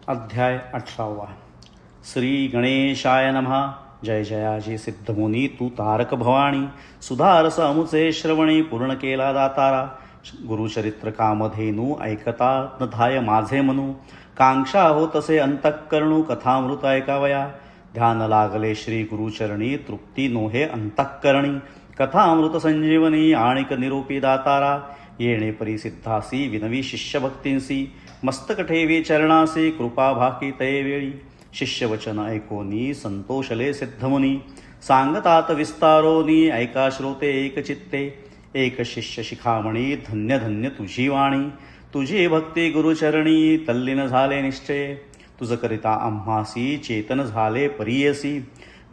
अध्याय 18. श्री गणेशाय नमः. जय जयाजी सिद्धमुनी तू तारक भवानी, सुधारस अमुचे श्रवणी पूर्ण केला दातारा. गुरुचरित्र कामधेनू ऐकता न धाय माझे मनू, कांक्षा होतसे अंतःकरणू कथामृत ऐकावया. ध्यान लागले श्री गुरुचरणी, तृप्ती नोहे अंतःकरणी. कथामृत संजीवनी आणिक निरूपी दातारा. येणे परिसिद्धासी विनवी शिष्यभक्तींसी, मस्तक ठेवी चरणासी कृपा भाकी तये वेळी. शिष्यवचन ऐकोनी संतोषले सिद्धमुनी, सांगतात विस्तारोनी ऐका श्रोते एकचित्ते. एक शिष्य शिखामणी धन्य धन्य तुझी वाणी, तुझी भक्ती गुरुचरणी तल्लीन झाले निश्चय. तुझ करिता आम्हासी चेतन झाले परियसी,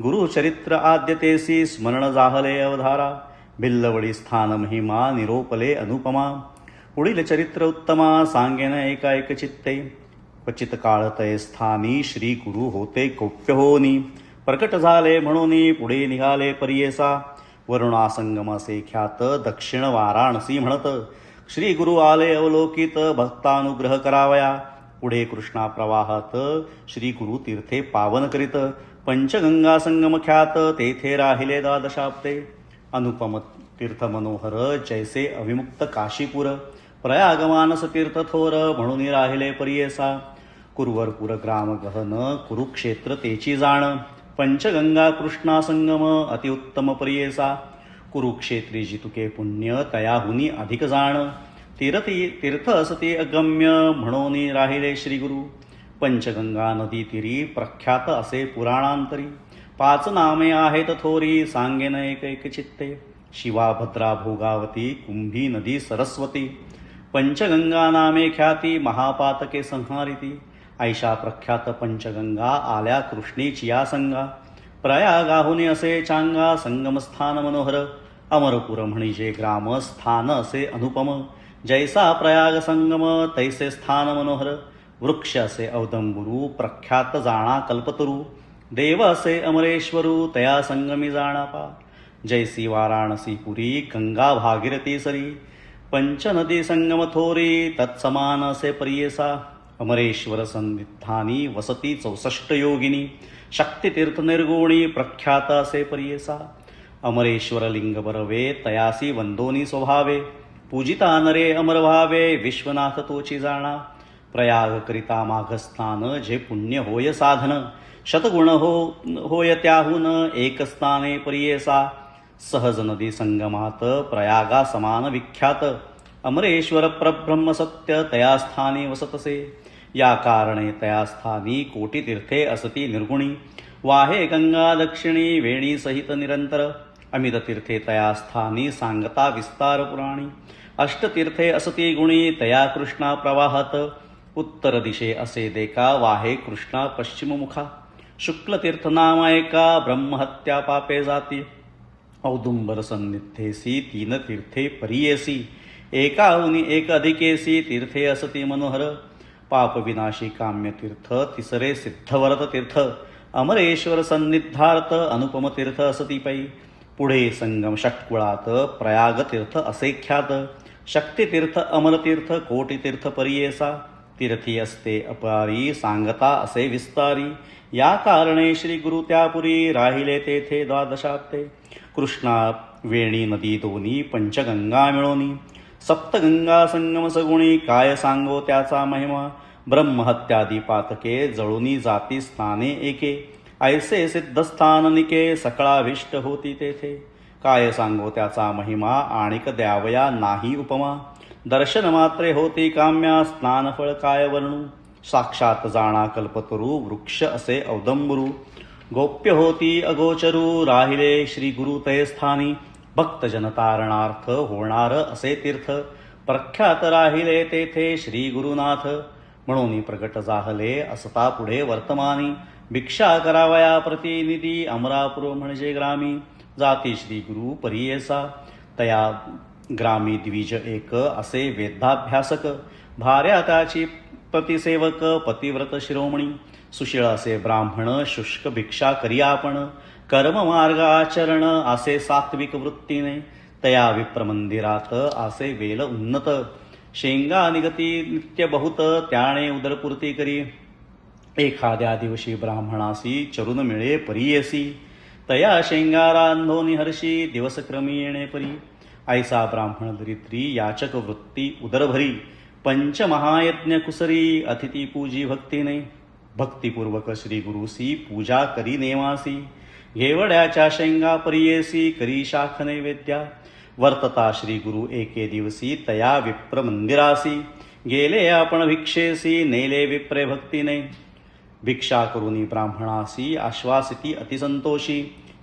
गुरुचरित्र आद्यतेसी स्मरण जाहले अवधारा. भिल्लवडी स्थान महिमा निरोपले अनुपमा, पुढील चरित्र उत्तमा सांगेन एका एक चित्ते. क्वचित काळतय स्थानी श्री गुरु होते गोप्य होनी, प्रकट झाले म्हणून पुढे निघाले परियेसा. वरुणासंगमसे ख्यात दक्षिण वाराणसी म्हणत, श्री गुरु आले अवलोकित भक्तानुग्रह करावया. पुढे कृष्णा प्रवाहात श्री गुरु तीर्थे पावन करीत, पंचगंगा संगम ख्यात तेथे राहिले द्वादशाब्दे. अनुपम तीर्थ मनोहर जैसे अविमुक्त काशीपुर, प्रयागमानस तीर्थ थोर म्हणून राहिले परियेसा. कुरवरपुर ग्राम गहन कुरुक्षेत्र तेची जाण, पंचगंगा कृष्णा संगम अतिउत्तम परियेसा. कुरुक्षेत्री जितुके पुण्य तयाहुनी अधिक जाण, तीर्थ असती अगम्य म्हणून राहिले श्री गुरु. पंचगंगा नदी तिरी प्रख्यात असे पुराणांतरी, 5 नामे आहेत थोरी सांगेन एक एक चित्ते. शिवा भद्रा भोगावती कुंभी नदी सरस्वती, पंचगंगा नामे ख्याती महापातके संहारिती. ऐशा प्रख्यात पंचगंगा आल्या कृष्णीची या संगा, प्रयागाहुनी असे चांगा संगमस्थान मनोहर. अमरपुर म्हणजे ग्राम स्थान असे अनुपम, जैसा प्रयाग संगम तैसे स्थान मनोहर. वृक्ष असे औदंबुरू प्रख्यात जाणा कल्पतरू, देव असे अमरेश्वरू तया संगमी जाणा पा. जैसी वाराणसी पुरी गंगा भागीरथी सरी, पंचनदी संगम थोरी तत्समान असे परियेसा. अमरेश्वर सन्निधानी वसती 64 योगिनी, शक्तितीर्थ निर्गुणी प्रख्यात असे परियेसा. अमरेश्वर लिंग बरवे तयासी वंदोनी स्वभावे, पूजिता नरे अमर भावे विश्वनाथ तोची जाणा. प्रयाग करिता माघस्नान जे पुण्य होय साधन, शतगुण होय त्याहून एक स्थाने परियेसा. सहज नदी संगमात प्रयागा समान विख्यात, अमरेश्वर परब्रह्म सत्य तया स्थानी वसतसे. या कारणे तया स्थानी कोटी तीर्थे असती निर्गुणी, वाहे गंगा दक्षिणी वेणी सहित निरंतर. अमित तीर्थे तया स्थानी सांगता विस्तार पुराणी, अष्टतीर्थे असती गुणी तया कृष्णा प्रवाहात. उत्तर दिशे असे देका वाहे कृष्णा पश्चिम मुखा, शुक्ल तीर्थ नाम एका ब्रह्महत्या पापे जाती. औदुंबर सन्निधेसी 3 तीर्थे परियेसी, एकाहुनी एक अधिकेसी तीर्थे असती मनोहर. पाप विनाशी काम्य तीर्थ तिसरे सिद्धवरत तीर्थ, अमरेश्वर सन्निधार्थ अनुपम तीर्थ असती पै. पुढे संगम षटकुळात प्रयाग तीर्थ असे ख्यात, शक्तितीर्थ अमरतीर्थ कोटितीर्थ परियेसा. तीर्थी असते अपारी सांगता असे विस्तारी, या कारणे श्री गुरु त्यापुरी राहिले तेथे द्वादशाब्दे. कृष्णा वेणी नदी दोनी पंचगंगा मिळोनी, सप्तगंगा संगम सगुणी काय सांगो त्याचा महिमा. ब्रह्महत्यादी पातके जळुनी जाती स्थाने एके, ऐसे सिद्धस्थान निके सकळाभिष्ट होती तेथे. काय सांगो त्याचा महिमा आणिक द्यावया नाही उपमा. दर्शन मात्रे होती काम्या स्नानफळ काय वर्णू. साक्षात जाणा कल्पतरू वृक्ष असे औदंबरू, गोप्य होती अगोचरू राहिले श्री गुरु तये स्थानी. भक्तजन तारणार्थ होणार असे तीर्थ, प्रख्यात राहिले तेथे श्री गुरुनाथ. म्हणून प्रगट जाहले असता पुढे वर्तमानी, भिक्षा करावया प्रतिनिधी अमरापूर म्हणजे ग्रामी. जाती श्री गुरु परियेसा तया ग्रामी द्विज एक असे वेदाभ्यासक. भार्या त्याची प्रतिसेवक पतिव्रत शिरोमणी. सुशीळ असे ब्राह्मण शुष्क भिक्षा करी आपण, कर्म मार्ग आचरण असे सात्विक वृत्तीने. तया विप्रमंदिरात असे वेल उन्नत, शेंगा निगती नित्य बहुत त्याने उदरपूर्ती करी. एखाद्या दिवशी ब्राह्मणासी चरुन मिळे परियेसी, तया शेंगारांधोनी हर्षी दिवसक्रमी येणे परी. ऐसा ब्राह्मण दरिद्री याचक वृत्ती उदरभरी, पंचमहायज्ञ कुसरी अतिथी पूजी भक्तीने. भक्तिपूर्वक श्री गुरुसी पूजा करी नेमासी, घेवड्याच्या शेंगा परियेसी करी शाख नैवेद्या. वर्तता श्री गुरु एके दिवसी तया विप्र मंदिरासी, गेले आपण भिक्षेसी नेले विप्रे भक्तीने. भिक्षा करुनी ब्राह्मणासी आश्वासिती अतिसंतोषी,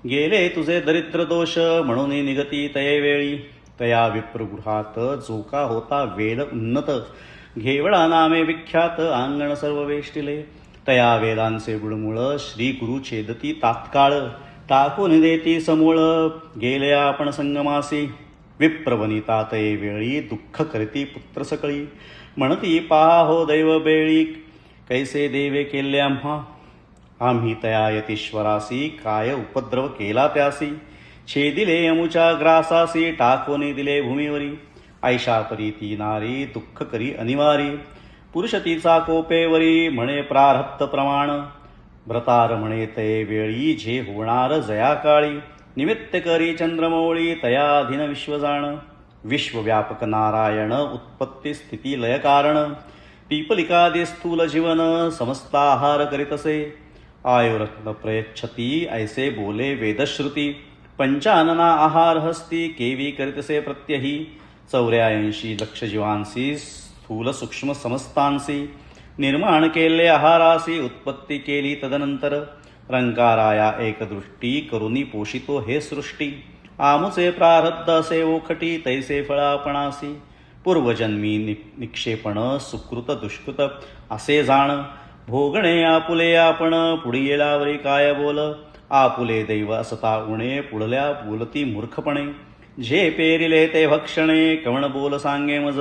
गेले तुझे दरिद्र दोष म्हणून निगती तये वेळी. तया विप्रगृहात जो का होता वेल उन्नत, घेवळा नामे विख्यात अंगण सर्व वेष्टिले. तया वेलांचे गुळमुळ श्री गुरु छेदती तात्काळ, टाकून देती समूळ गेले आपण संगमासी. विप्रवनिता तये वेळी दुःख करती पुत्र सकळी, म्हणती पहा हो दैव बेळी कैसे देवे केले आम्हा. आम्ही तया यतीश्वरासी काय उपद्रव केला त्यासी, छेदिले यमुच्या ग्रासासी टाकोनी दिले भूमीवरी. ऐशा परी ती नारी दुःख करी अनिवारी, पुरुष तिचा कोपेवरी म्हणे प्रारब्ध प्रमाण. व्रतार म्हणे तये वेळी जे होणार जया काळी, निमित्त करी चंद्रमौळी तया धीन विश्वजाण. विश्वव्यापक नारायण उत्पत्ती स्थिती लय कारण, पिपलिकादि स्थूल जीवन समस्ताहार करीतसे. आयुरत्न प्रयच्छती ऐसे बोले वेदश्रुती, पंचानना आहार हस्ती केवी करीतसे प्रत्यही. 84 लक्ष जीवांसी स्थूल सूक्ष्म समस्तांसी, निर्माण केले आहारासी उत्पत्ती केली तदनंतर. रंकाराया एकदृष्टी करुनी पोषितो हे सृष्टी, आमुचे प्रारब्ध असे ओखटी तैसे फळापणासी. पूर्वजन्मी निक्षेपण सुकृत दुष्कृत असे जाण, भोगणे आपुले आपण पुढे येलावरी काय बोल. आपुले दैव असता उणे पुढल्या बोलती मूर्खपणे, जे पेरिले ते भक्षणे कवण बोल सांगे मज.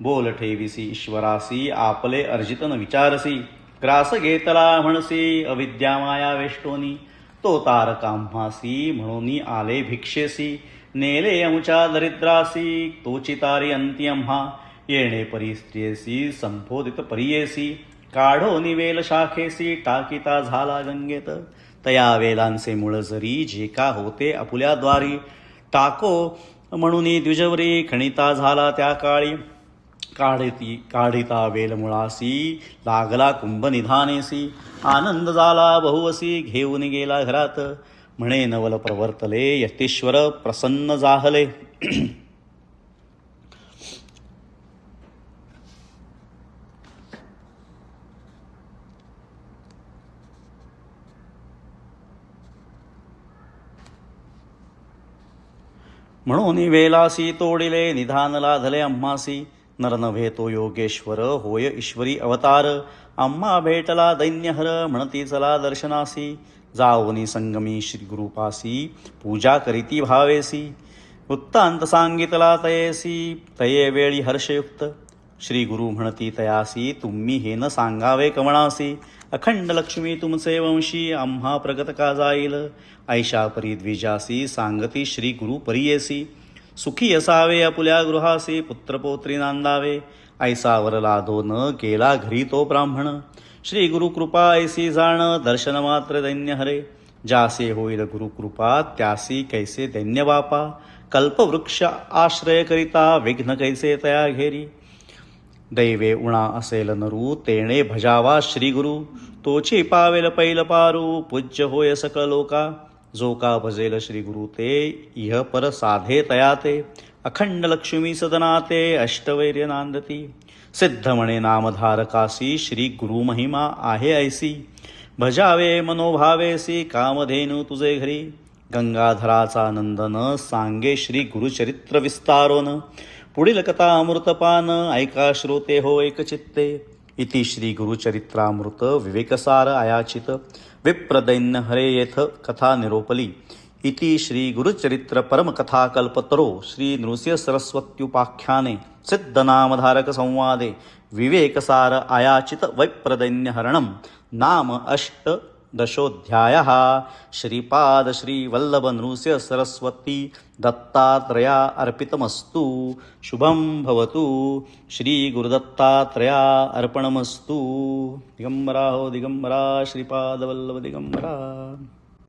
बोल ठेविसी ईश्वरासी आपले अर्जितन विचारसी, ग्रास घेतला म्हणसी अविद्या माया वेष्टोनी. तो तारकाम्हासी म्हणून आले भिक्षेसी, नेले अमुच्या दरिद्रासी तोची तारी अंती आम्हा. येणे परिस्त्रियेसी संबोधित परियेसी, काढो निवेल शाखेसी टाकिता झाला गंगेत. तया वेलांचे मूळ जरी जे का होते आपुल्या द्वारी, टाको म्हणून द्विजवरी खणिता झाला त्या काळी. काढिता वेल मुळासी लागला कुंभ निधानेसी, आनंद झाला बहुवसी घेऊन गेला घरात. म्हणे नवल प्रवर्तले यतीश्वर प्रसन्न जाहले. म्हणून वेलासी तोडिले निधान लाधले आम्हासी. नर नव्हे तो योगेश्वर होय ईश्वरी अवतार, आम्हा भेटला दैन्यहर म्हणती चला दर्शनासी. जाऊनी संगमी श्री गुरुपासी पूजा करीती भावेसी, वृत्तांत सांगितला तयेसी तये वेळी हर्षयुक्त. श्री गुरु म्हणती तयासी तुम्ही हे न सांगावे कवणासी, अखंड लक्ष्मी तुमचे वंशी आम्हा प्रगत का जाईल. ऐशा परी द्विजासी सांगती श्री गुरु परियेसी, सुखी असावे आपुल्या गृहासी पुत्रपौत्री नांदावे. ऐसा वर लादो न गेला घरी तो ब्राह्मण, श्री गुरु कृपा ऐसी जाण दर्शन मात्र दैन्य हरे. जासे होईल गुरु कृपा त्यासी कैसे दैन्य बापा, कल्पवृक्ष आश्रय करिता विघ्न कैसे तया घेरी. दैवे उणा असेल नरू तेणे भजावा श्री गुरु, तोची पावेल पैल पारू पूज्य होय सकळ लोका. जो का भजेल श्री गुरु ते इह पर साधे तयाते, अखंड लक्ष्मी सदनाते अष्टवैर्य नांदती. सिद्ध म्हणे नामधारकासी श्री गुरु महिमा आहे ऐसी, भजावे मनोभावेसी कामधेनु तुझे घरी. गंगाधराचा नंदन सांगे श्री गुरुचरित्र विस्तारोन, पुढील कथा अमृतपान ऐका श्रोते हो एकचित्ते. इति श्री गुरुचरित्रामृत विवेकसार आयाचित विप्रदैन्य हरे येथ कथा निरोपली. इति श्री गुरुचरित्र परमकथा कल्पतरो श्री नृसिंह सरस्वत्युपाख्याने सिद्धनामधारक संवादे विवेकसार आयाचित वैप्रदैन्य हरणम नाम 8 षोडशोऽध्यायः श्रीपाद श्रीवल्लभनृस्य सरस्वती दत्तात्रया अर्पितमस्तु। शुभं भवतु। श्रीगुरुदत्तात्रया अर्पणमस्तु। दिगंबरा हो दिगंबरा, श्रीपादवल्लभ दिगंबरा।